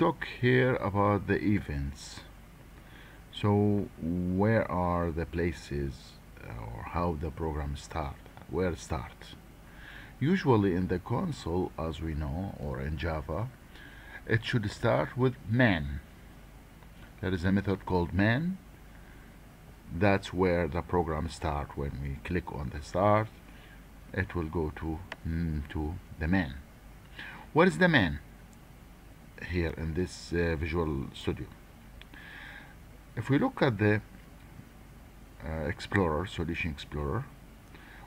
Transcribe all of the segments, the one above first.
talk here about the events. So where are the places or how the program start? Where it starts? Usually in the console, as we know, or in Java, it should start with man. There is a method called man. That's where the program starts. When we click on the start, it will go to the man. What is the man here in this Visual Studio? If we look at the Explorer, Solution Explorer,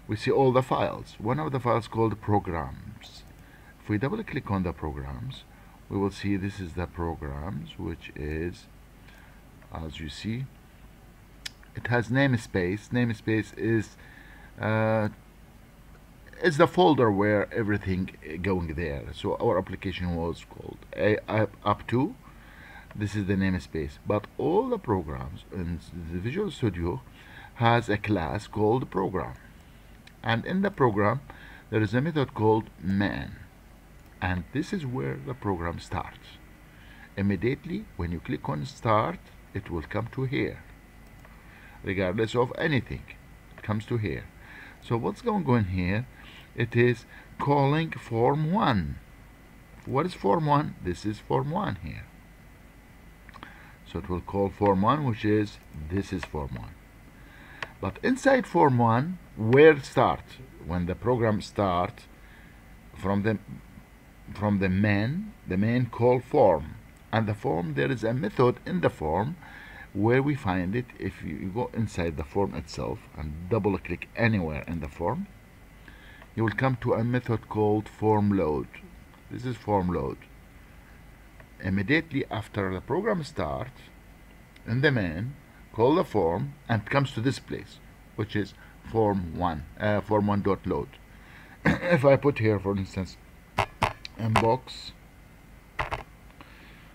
we see all the files. One of the files called programs. If we double click on the programs, we will see this is the programs, which is, as you see, it has namespace. Namespace is the folder where everything going there. So our application was called up to. This is the namespace. But all the programs in the Visual Studio has a class called program. And in the program, there is a method called man. And this is where the program starts. Immediately, when you click on start, it will come to here. Regardless of anything, it comes to here. So what's going on here? It is calling form 1. What is form 1? This is form 1 here. So it will call form 1, which is, this is form 1. But inside form 1, where it starts? When the program starts from the main call form. And the form, there is a method in the form where we find it. If you go inside the form itself and double click anywhere in the form, you will come to a method called form load. This is form load. Immediately after the program starts, in the main, call the form and comes to this place, which is form 1, form1.load. If I put here, for instance, inbox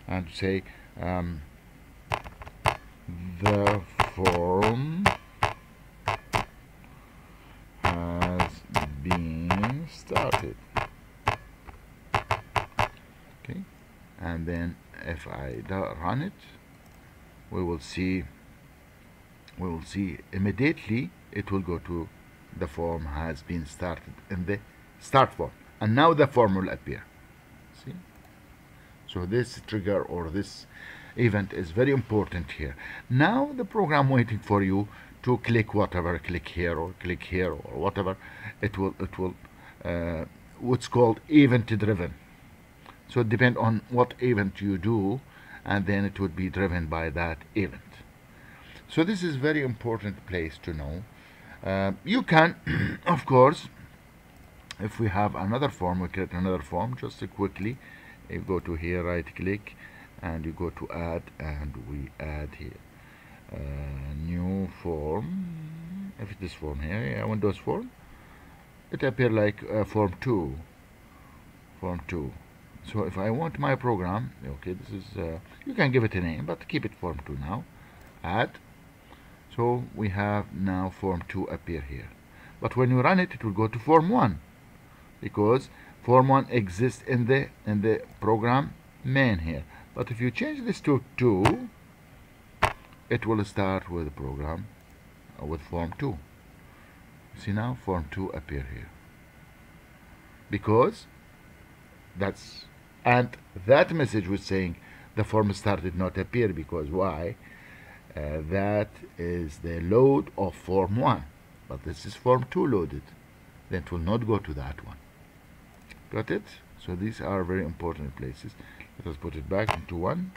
and say the form has been started. Okay, and then if I run it, we will see immediately it will go to the form has been started in the start form, and now the form will appear. See, so this trigger or this event is very important here. Now the program waiting for you to click whatever, click here or whatever. It will what's called event driven. So it depends on what event you do, and then it would be driven by that event. So this is very important place to know. You can of course, if we have another form, we create another form. Just quickly, you go to here, right click, and you go to add, and we add here new form. If it is form here, yeah, Windows form, it appear like form 2. So if I want my program, okay, this is you can give it a name, but keep it form 2 now. Add. So we have now form 2 appear here. But when you run it, it will go to form 1, because form 1 exists in the program main here. But if you change this to 2, it will start with the program with form 2. See now, form 2 appear here, because that's, and that message was saying the form start did not appear, because why? That is the load of form 1, but this is form 2 loaded, then it will not go to that one. Got it? So these are very important places. Let us put it back into 1.